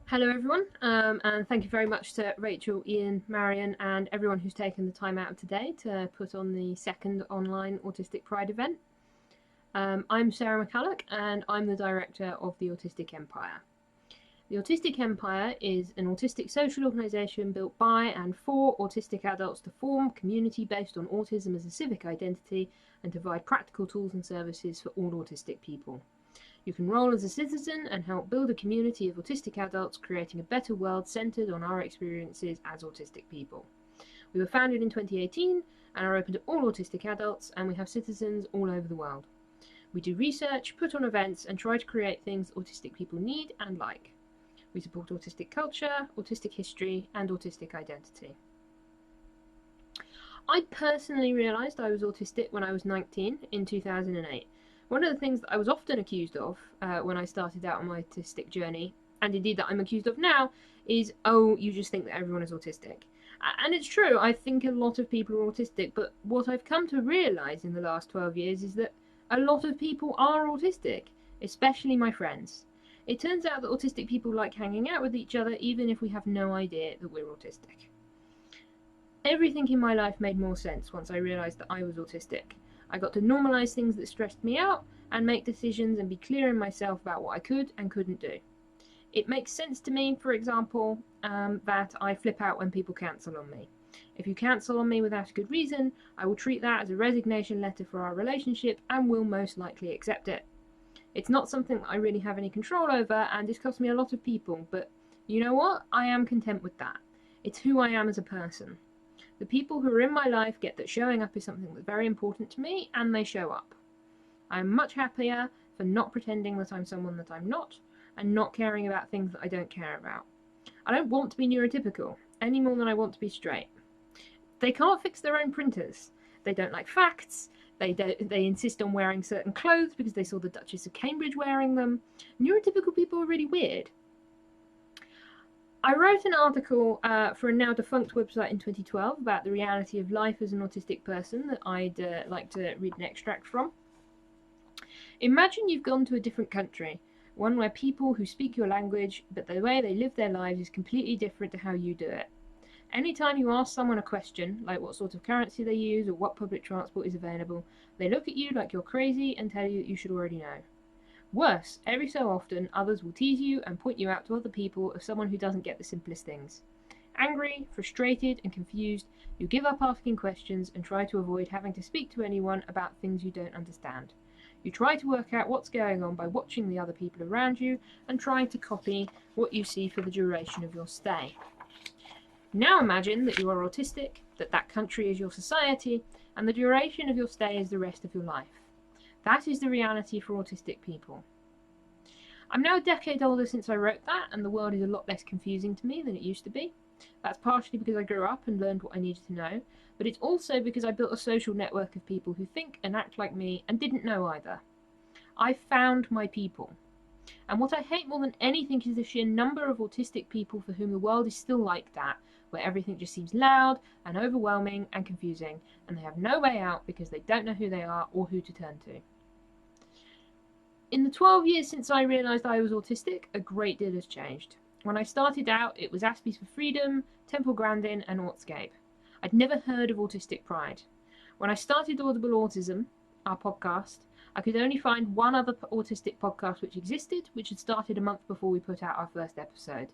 Hello everyone, and thank you very much to Rachel, Ian, Marion and everyone who's taken the time out today to put on the second online Autistic Pride event. I'm Sarah McCulloch and I'm the director of the Autistic Empire. The Autistic Empire is an autistic social organisation built by and for autistic adults to form community based on autism as a civic identity and to provide practical tools and services for all autistic people. You can roll as a citizen and help build a community of autistic adults, creating a better world centred on our experiences as autistic people. We were founded in 2018 and are open to all autistic adults, and we have citizens all over the world. We do research, put on events, and try to create things autistic people need and like. We support autistic culture, autistic history, and autistic identity. I personally realised I was autistic when I was 19 in 2008. One of the things that I was often accused of when I started out on my autistic journey, and indeed that I'm accused of now, is, oh, you just think that everyone is autistic. And it's true, I think a lot of people are autistic, but what I've come to realise in the last 12 years is that a lot of people are autistic, especially my friends. It turns out that autistic people like hanging out with each other even if we have no idea that we're autistic. Everything in my life made more sense once I realised that I was autistic. I got to normalise things that stressed me out and make decisions and be clear in myself about what I could and couldn't do. It makes sense to me, for example, that I flip out when people cancel on me. If you cancel on me without a good reason, I will treat that as a resignation letter for our relationship and will most likely accept it. It's not something that I really have any control over and it's cost me a lot of people, but you know what? I am content with that. It's who I am as a person. The people who are in my life get that showing up is something that's very important to me, and they show up. I'm much happier for not pretending that I'm someone that I'm not, and not caring about things that I don't care about. I don't want to be neurotypical, any more than I want to be straight. They can't fix their own printers. They don't like facts. They insist on wearing certain clothes because they saw the Duchess of Cambridge wearing them. Neurotypical people are really weird. I wrote an article for a now defunct website in 2012 about the reality of life as an autistic person that I'd like to read an extract from. Imagine you've gone to a different country, one where people who speak your language, but the way they live their lives is completely different to how you do it. Anytime you ask someone a question, like what sort of currency they use or what public transport is available, they look at you like you're crazy and tell you that you should already know. Worse, every so often, others will tease you and point you out to other people as someone who doesn't get the simplest things. Angry, frustrated, and confused, you give up asking questions and try to avoid having to speak to anyone about things you don't understand. You try to work out what's going on by watching the other people around you and trying to copy what you see for the duration of your stay. Now imagine that you are autistic, that country is your society, and the duration of your stay is the rest of your life. That is the reality for autistic people. I'm now a decade older since I wrote that, and the world is a lot less confusing to me than it used to be. That's partially because I grew up and learned what I needed to know, but it's also because I built a social network of people who think and act like me and didn't know either. I found my people. And what I hate more than anything is the sheer number of autistic people for whom the world is still like that, where everything just seems loud and overwhelming and confusing, and they have no way out because they don't know who they are or who to turn to. In the 12 years since I realised I was autistic, a great deal has changed. When I started out, it was Aspies for Freedom, Temple Grandin and Autscape. I'd never heard of Autistic Pride. When I started Audible Autism, our podcast, I could only find one other autistic podcast which existed, which had started a month before we put out our first episode.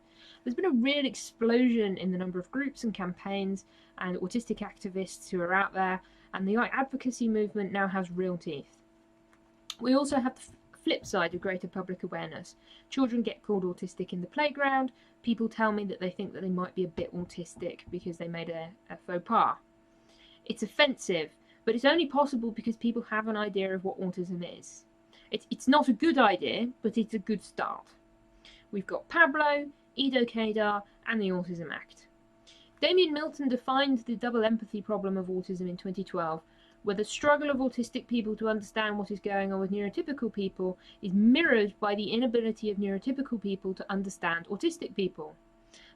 There's been a real explosion in the number of groups and campaigns and autistic activists who are out there, and the advocacy movement now has real teeth. We also have the flip side of greater public awareness. Children get called autistic in the playground. People tell me that they think that they might be a bit autistic because they made a faux pas. It's offensive, but it's only possible because people have an idea of what autism is. It's not a good idea, but it's a good start. We've got Pablo, Edo Kedar, and the Autism Act. Damien Milton defined the double empathy problem of autism in 2012, where the struggle of autistic people to understand what is going on with neurotypical people is mirrored by the inability of neurotypical people to understand autistic people.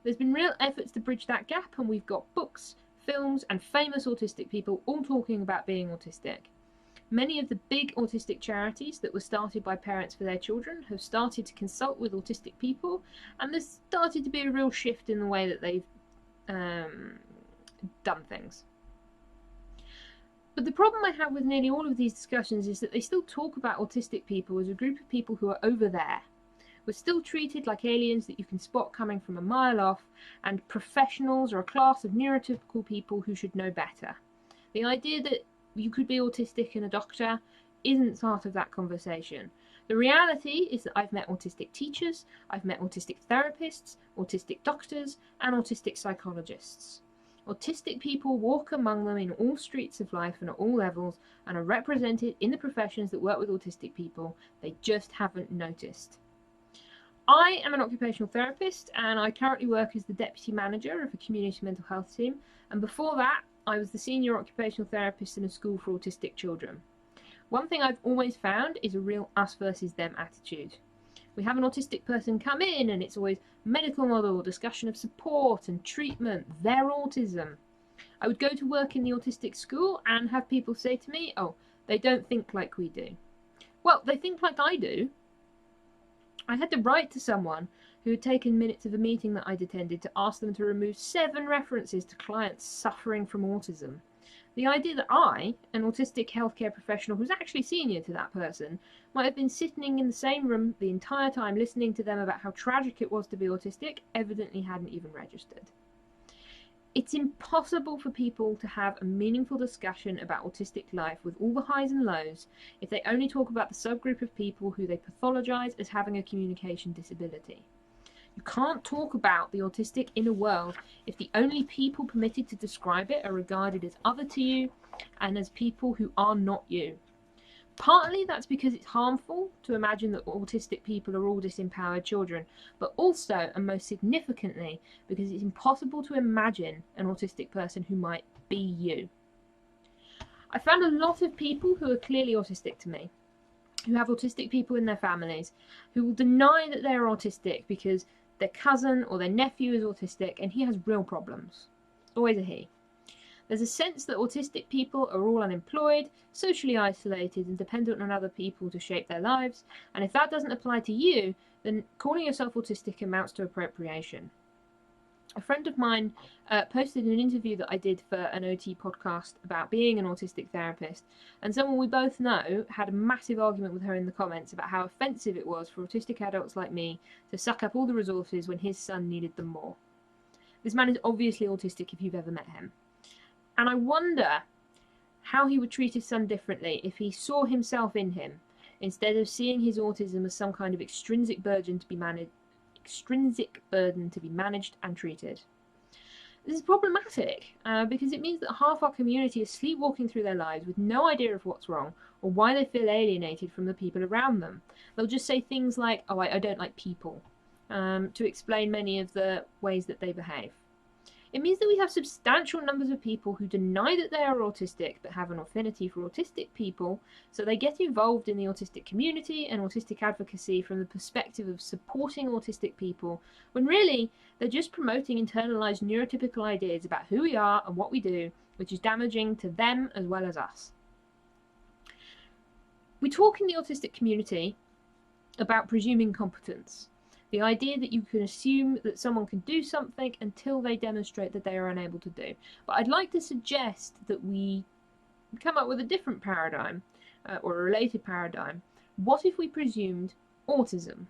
There's been real efforts to bridge that gap, and we've got books, films, and famous autistic people all talking about being autistic. Many of the big autistic charities that were started by parents for their children have started to consult with autistic people, and there's started to be a real shift in the way that they've done things. But the problem I have with nearly all of these discussions is that they still talk about autistic people as a group of people who are over there. We're still treated like aliens that you can spot coming from a mile off, and professionals are a class of neurotypical people who should know better. The idea that you could be autistic and a doctor isn't part of that conversation. The reality is that I've met autistic teachers, I've met autistic therapists, autistic doctors, and autistic psychologists. Autistic people walk among them in all streets of life and at all levels, and are represented in the professions that work with autistic people. They just haven't noticed. I am an occupational therapist, and I currently work as the deputy manager of a community mental health team, and before that I was the senior occupational therapist in a school for autistic children. One thing I've always found is a real us versus them attitude. We have an autistic person come in and it's always medical model, discussion of support and treatment, their autism. I would go to work in the autistic school and have people say to me, oh, they don't think like we do. Well, they think like I do. I had to write to someone who had taken minutes of a meeting that I'd attended to ask them to remove 7 references to clients suffering from autism. The idea that I, an autistic healthcare professional who's actually senior to that person, might have been sitting in the same room the entire time listening to them about how tragic it was to be autistic evidently hadn't even registered. It's impossible for people to have a meaningful discussion about autistic life with all the highs and lows if they only talk about the subgroup of people who they pathologise as having a communication disability. You can't talk about the autistic inner world if the only people permitted to describe it are regarded as other to you and as people who are not you. Partly that's because it's harmful to imagine that autistic people are all disempowered children, but also, and most significantly, because it's impossible to imagine an autistic person who might be you. I found a lot of people who are clearly autistic to me, who have autistic people in their families, who will deny that they're autistic because their cousin or their nephew is autistic and he has real problems. Always a he. There's a sense that autistic people are all unemployed, socially isolated and dependent on other people to shape their lives, and if that doesn't apply to you, then calling yourself autistic amounts to appropriation. A friend of mine posted an interview that I did for an OT podcast about being an autistic therapist, and someone we both know had a massive argument with her in the comments about how offensive it was for autistic adults like me to suck up all the resources when his son needed them more. This man is obviously autistic if you've ever met him. And I wonder how he would treat his son differently if he saw himself in him, instead of seeing his autism as some kind of extrinsic burden to be managed and treated. This is problematic because it means that half our community is sleepwalking through their lives with no idea of what's wrong or why they feel alienated from the people around them. They'll just say things like, oh, I don't like people, to explain many of the ways that they behave. It means that we have substantial numbers of people who deny that they are autistic but have an affinity for autistic people, so they get involved in the autistic community and autistic advocacy from the perspective of supporting autistic people, when really they're just promoting internalized neurotypical ideas about who we are and what we do, which is damaging to them as well as us. We talk in the autistic community about presuming competence. The idea that you can assume that someone can do something until they demonstrate that they are unable to do. But I'd like to suggest that we come up with a different paradigm, or a related paradigm. What if we presumed autism?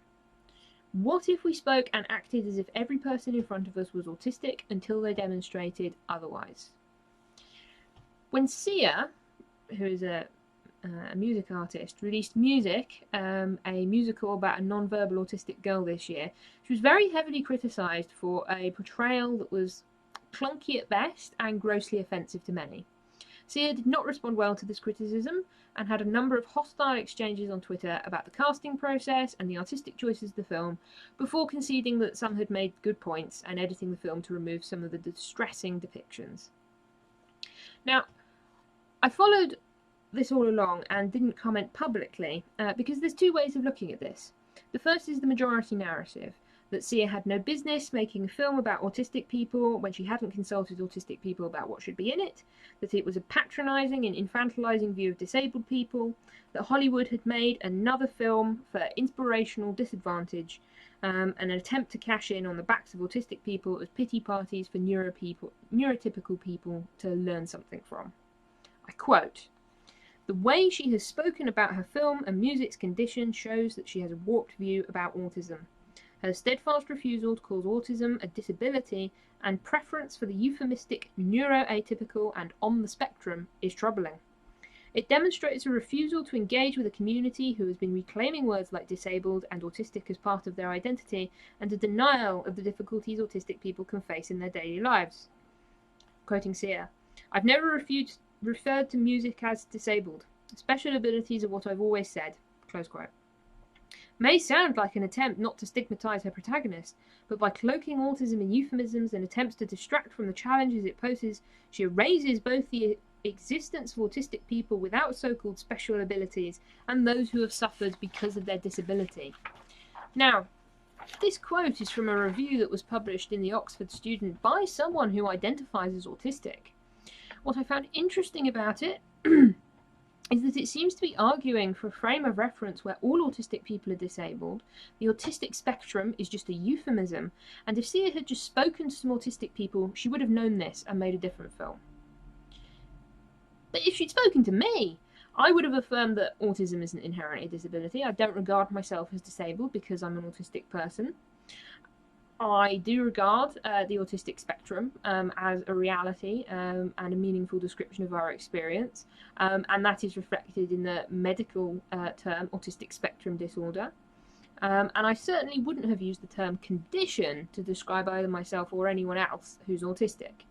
What if we spoke and acted as if every person in front of us was autistic until they demonstrated otherwise? When Sia, who is a music artist, released Music, a musical about a non-verbal autistic girl this year, she was very heavily criticised for a portrayal that was clunky at best and grossly offensive to many. Sia did not respond well to this criticism and had a number of hostile exchanges on Twitter about the casting process and the artistic choices of the film, before conceding that some had made good points and editing the film to remove some of the distressing depictions. Now, I followed this all along and didn't comment publicly because there's two ways of looking at this. The first is the majority narrative. that Sia had no business making a film about autistic people when she hadn't consulted autistic people about what should be in it, that it was a patronising and infantilising view of disabled people, that Hollywood had made another film for inspirational disadvantage, an attempt to cash in on the backs of autistic people as pity parties for neurotypical people to learn something from. I quote, "The way she has spoken about her film and music's condition shows that she has a warped view about autism. Her steadfast refusal to call autism a disability and preference for the euphemistic neuroatypical and on the spectrum is troubling. It demonstrates a refusal to engage with a community who has been reclaiming words like disabled and autistic as part of their identity, and a denial of the difficulties autistic people can face in their daily lives." Quoting Sia, "I've never referred to music as disabled. Special abilities are what I've always said." Close quote. May sound like an attempt not to stigmatise her protagonist, but by cloaking autism in euphemisms and attempts to distract from the challenges it poses, she erases both the existence of autistic people without so-called special abilities and those who have suffered because of their disability. Now, this quote is from a review that was published in the Oxford Student by someone who identifies as autistic. What I found interesting about it is that it seems to be arguing for a frame of reference where all autistic people are disabled, the autistic spectrum is just a euphemism, and if Sia had just spoken to some autistic people, she would have known this and made a different film. But if she'd spoken to me, I would have affirmed that autism isn't inherently a disability. I don't regard myself as disabled because I'm an autistic person. I do regard the autistic spectrum as a reality and a meaningful description of our experience, and that is reflected in the medical term autistic spectrum disorder. And I certainly wouldn't have used the term condition to describe either myself or anyone else who's autistic.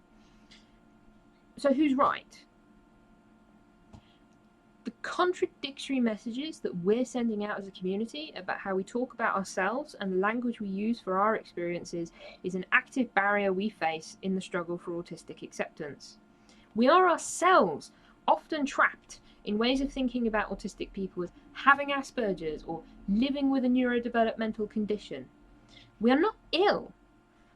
So who's right? The contradictory messages that we're sending out as a community about how we talk about ourselves and the language we use for our experiences is an active barrier we face in the struggle for autistic acceptance. We are ourselves often trapped in ways of thinking about autistic people as having Asperger's or living with a neurodevelopmental condition. We are not ill.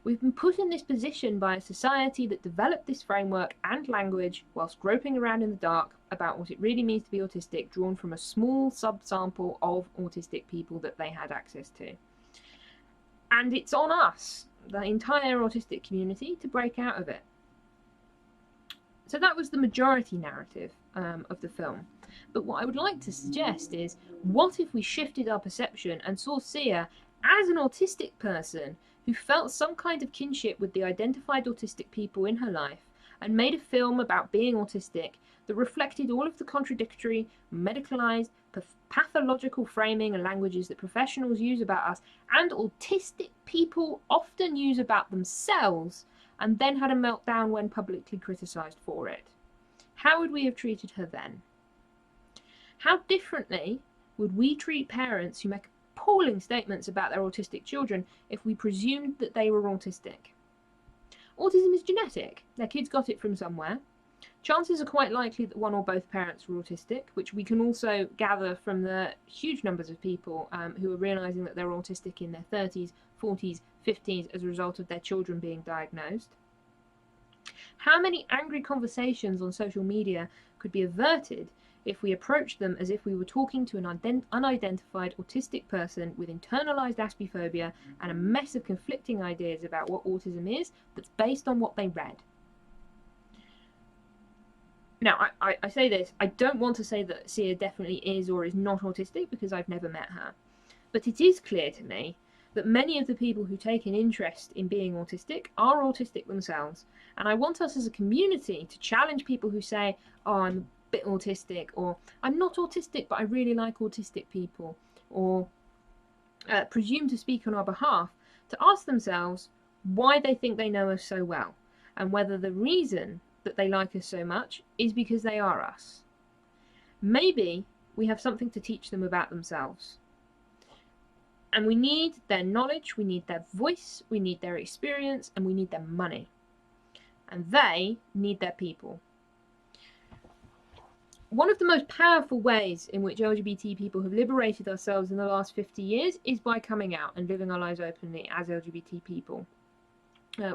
We've been put in this position by a society that developed this framework and language whilst groping around in the dark about what it really means to be autistic, drawn from a small subsample of autistic people that they had access to. And it's on us, the entire autistic community, to break out of it. So that was the majority narrative of the film. But what I would like to suggest is, what if we shifted our perception and saw Sia as an autistic person who felt some kind of kinship with the identified autistic people in her life, and made a film about being autistic that reflected all of the contradictory, medicalized, pathological framing and languages that professionals use about us, and autistic people often use about themselves, and then had a meltdown when publicly criticized for it. How would we have treated her then? How differently would we treat parents who make appalling statements about their autistic children if we presumed that they were autistic? Autism is genetic. Their kids got it from somewhere. Chances are quite likely that one or both parents were autistic, which we can also gather from the huge numbers of people who are realizing that they're autistic in their 30s, 40s, 50s as a result of their children being diagnosed. How many angry conversations on social media could be averted if we approached them as if we were talking to an unidentified autistic person with internalized aspiphobia and a mess of conflicting ideas about what autism is that's based on what they read? Now, I say this, I don't want to say that Sia definitely is or is not autistic because I've never met her. But it is clear to me that many of the people who take an interest in being autistic are autistic themselves. And I want us as a community to challenge people who say, oh, I'm a bit autistic, or I'm not autistic, but I really like autistic people, or presume to speak on our behalf, to ask themselves why they think they know us so well, and whether the reason that they like us so much is because they are us. Maybe we have something to teach them about themselves. And we need their knowledge, we need their voice, we need their experience, and we need their money. And they need their people. One of the most powerful ways in which LGBT people have liberated ourselves in the last 50 years is by coming out and living our lives openly as LGBT people.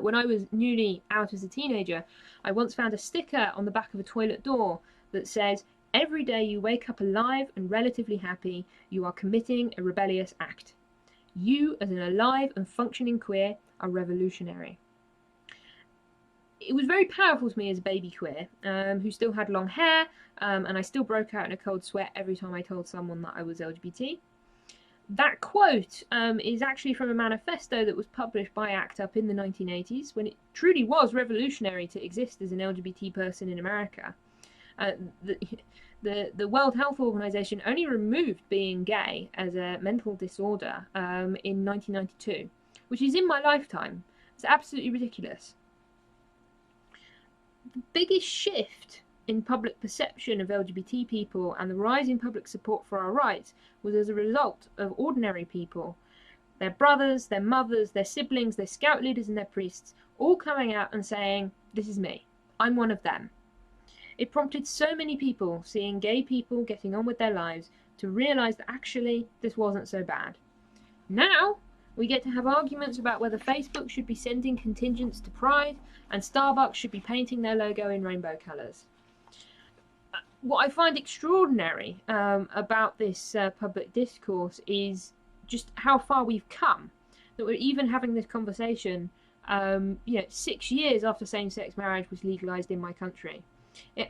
When I was newly out as a teenager, I once found a sticker on the back of a toilet door that says, "Every day you wake up alive and relatively happy, you are committing a rebellious act. You, as an alive and functioning queer, are revolutionary." It was very powerful to me as a baby queer, who still had long hair, and I still broke out in a cold sweat every time I told someone that I was LGBT. That quote is actually from a manifesto that was published by ACT UP in the 1980s, when it truly was revolutionary to exist as an LGBT person in America. The World Health Organization only removed being gay as a mental disorder in 1992, which is in my lifetime. It's absolutely ridiculous. The biggest shift in public perception of LGBT people and the rise in public support for our rights was as a result of ordinary people, their brothers, their mothers, their siblings, their scout leaders and their priests, all coming out and saying, "This is me. I'm one of them." It prompted so many people seeing gay people getting on with their lives to realise that actually this wasn't so bad. Now we get to have arguments about whether Facebook should be sending contingents to Pride and Starbucks should be painting their logo in rainbow colours. What I find extraordinary about this public discourse is just how far we've come. That we're even having this conversation 6 years after same-sex marriage was legalised in my country. It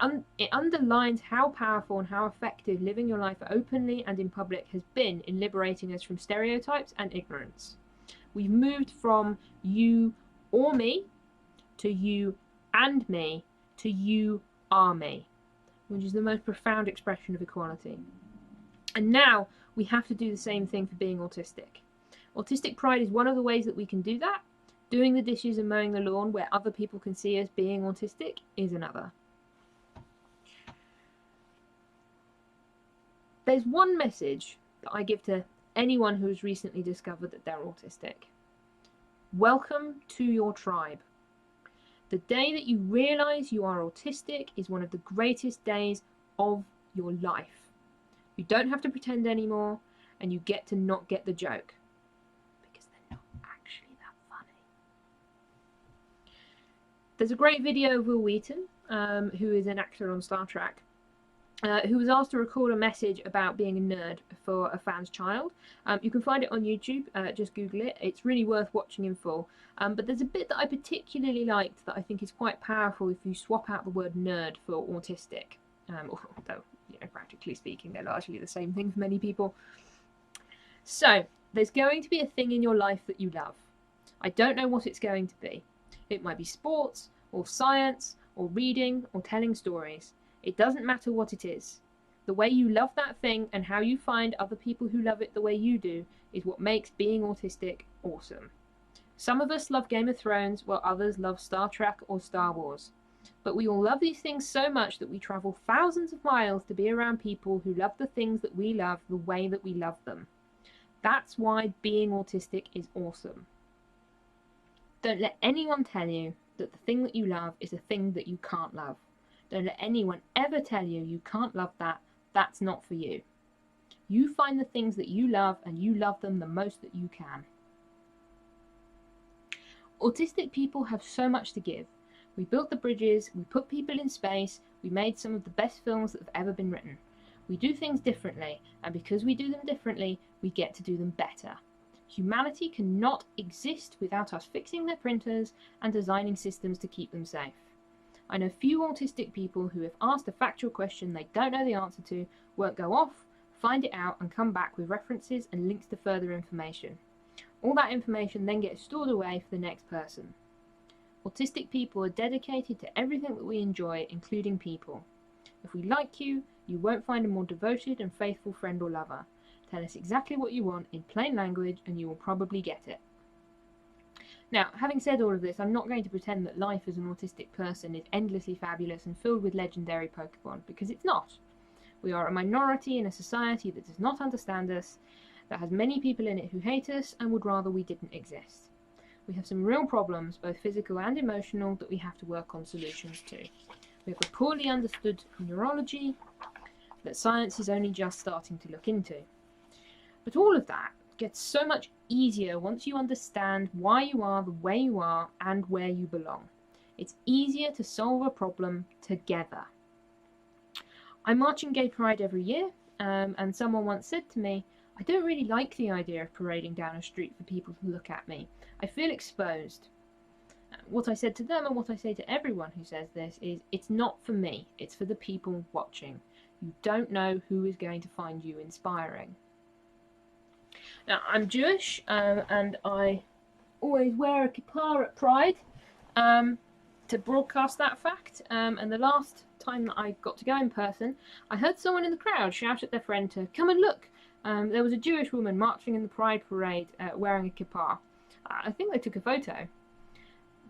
underlines how powerful and how effective living your life openly and in public has been in liberating us from stereotypes and ignorance. We've moved from you or me to you and me to you are me, which is the most profound expression of equality. And now we have to do the same thing for being autistic. Autistic pride is one of the ways that we can do that. Doing the dishes and mowing the lawn where other people can see us being autistic is another. There's one message that I give to anyone who has recently discovered that they're autistic. Welcome to your tribe. The day that you realise you are autistic is one of the greatest days of your life. You don't have to pretend anymore, and you get to not get the joke. Because they're not actually that funny. There's a great video of Will Wheaton, who is an actor on Star Trek, who was asked to record a message about being a nerd for a fan's child. You can find it on YouTube, just Google it. It's really worth watching in full. But there's a bit that I particularly liked that I think is quite powerful if you swap out the word nerd for autistic. Although, practically speaking, they're largely the same thing for many people. So, there's going to be a thing in your life that you love. I don't know what it's going to be. It might be sports, or science, or reading, or telling stories. It doesn't matter what it is. The way you love that thing and how you find other people who love it the way you do is what makes being autistic awesome. Some of us love Game of Thrones while others love Star Trek or Star Wars. But we all love these things so much that we travel thousands of miles to be around people who love the things that we love the way that we love them. That's why being autistic is awesome. Don't let anyone tell you that the thing that you love is a thing that you can't love. Don't let anyone ever tell you you can't love that. That's not for you. You find the things that you love and you love them the most that you can. Autistic people have so much to give. We built the bridges, we put people in space, we made some of the best films that have ever been written. We do things differently, and because we do them differently, we get to do them better. Humanity cannot exist without us fixing their printers and designing systems to keep them safe. I know few autistic people who, if asked a factual question they don't know the answer to, won't go off, find it out, and come back with references and links to further information. All that information then gets stored away for the next person. Autistic people are dedicated to everything that we enjoy, including people. If we like you, you won't find a more devoted and faithful friend or lover. Tell us exactly what you want in plain language and you will probably get it. Now, having said all of this, I'm not going to pretend that life as an autistic person is endlessly fabulous and filled with legendary Pokemon, because it's not. We are a minority in a society that does not understand us, that has many people in it who hate us and would rather we didn't exist. We have some real problems, both physical and emotional, that we have to work on solutions to. We have a poorly understood neurology that science is only just starting to look into. But all of that gets so much easier once you understand why you are the way you are and where you belong. It's easier to solve a problem together. I march in Gay Pride every year, and someone once said to me, I don't really like the idea of parading down a street for people to look at me. I feel exposed. What I said to them and what I say to everyone who says this is, it's not for me, it's for the people watching. You don't know who is going to find you inspiring. Now, I'm Jewish, and I always wear a kippah at Pride to broadcast that fact. And the last time that I got to go in person, I heard someone in the crowd shout at their friend to come and look. There was a Jewish woman marching in the Pride parade wearing a kippah. I think they took a photo.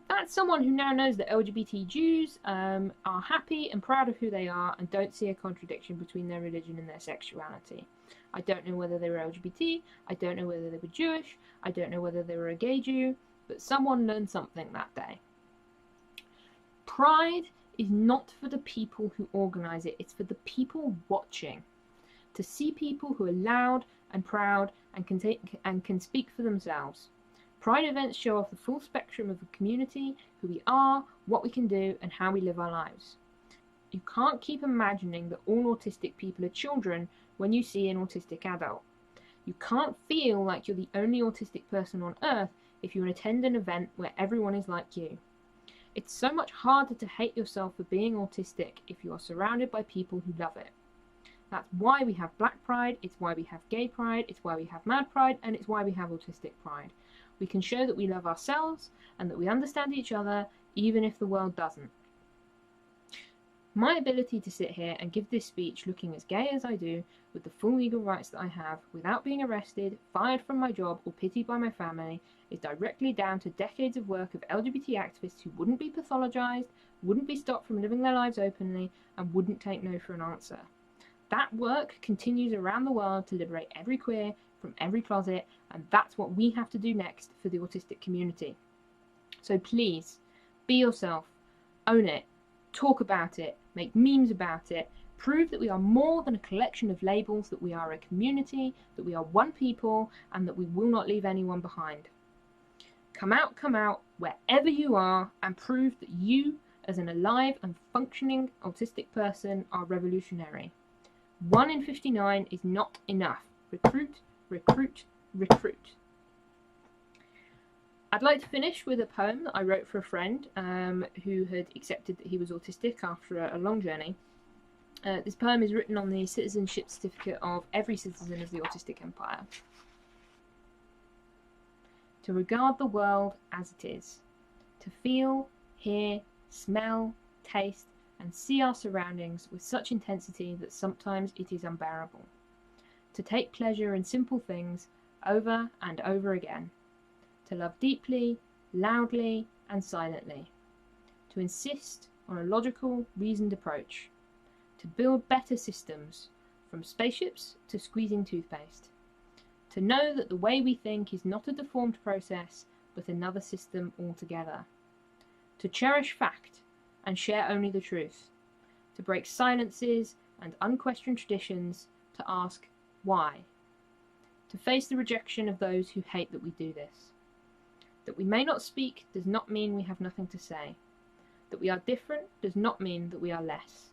That's someone who now knows that LGBT Jews are happy and proud of who they are and don't see a contradiction between their religion and their sexuality. I don't know whether they were LGBT, I don't know whether they were Jewish, I don't know whether they were a gay Jew, but someone learned something that day. Pride is not for the people who organise it, it's for the people watching. To see people who are loud and proud and can speak for themselves. Pride events show off the full spectrum of the community, who we are, what we can do, and how we live our lives. You can't keep imagining that all autistic people are children when you see an autistic adult. You can't feel like you're the only autistic person on earth if you attend an event where everyone is like you. It's so much harder to hate yourself for being autistic if you are surrounded by people who love it. That's why we have Black Pride, it's why we have Gay Pride, it's why we have Mad Pride, and it's why we have Autistic Pride. We can show that we love ourselves and that we understand each other, even if the world doesn't. My ability to sit here and give this speech looking as gay as I do, with the full legal rights that I have, without being arrested, fired from my job, or pitied by my family, is directly down to decades of work of LGBT activists who wouldn't be pathologized, wouldn't be stopped from living their lives openly, and wouldn't take no for an answer. That work continues around the world to liberate every queer from every closet, and that's what we have to do next for the autistic community. So please, be yourself, own it, talk about it, make memes about it, prove that we are more than a collection of labels, that we are a community, that we are one people, and that we will not leave anyone behind. Come out, wherever you are, and prove that you, as an alive and functioning autistic person, are revolutionary. 1 in 59 is not enough. Recruit, recruit, recruit. I'd like to finish with a poem that I wrote for a friend who had accepted that he was autistic after a long journey. This poem is written on the citizenship certificate of every citizen of the Autistic Empire. To regard the world as it is. To feel, hear, smell, taste, and see our surroundings with such intensity that sometimes it is unbearable. To take pleasure in simple things over and over again. To love deeply, loudly, and silently. To insist on a logical, reasoned approach. To build better systems, from spaceships to squeezing toothpaste. To know that the way we think is not a deformed process, but another system altogether. To cherish fact and share only the truth. To break silences and unquestioned traditions, to ask why. To face the rejection of those who hate that we do this. That we may not speak does not mean we have nothing to say. That we are different does not mean that we are less.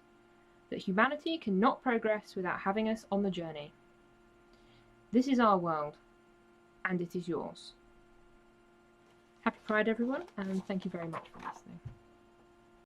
That humanity cannot progress without having us on the journey. This is our world, and it is yours. Happy Pride, everyone, and thank you very much for listening.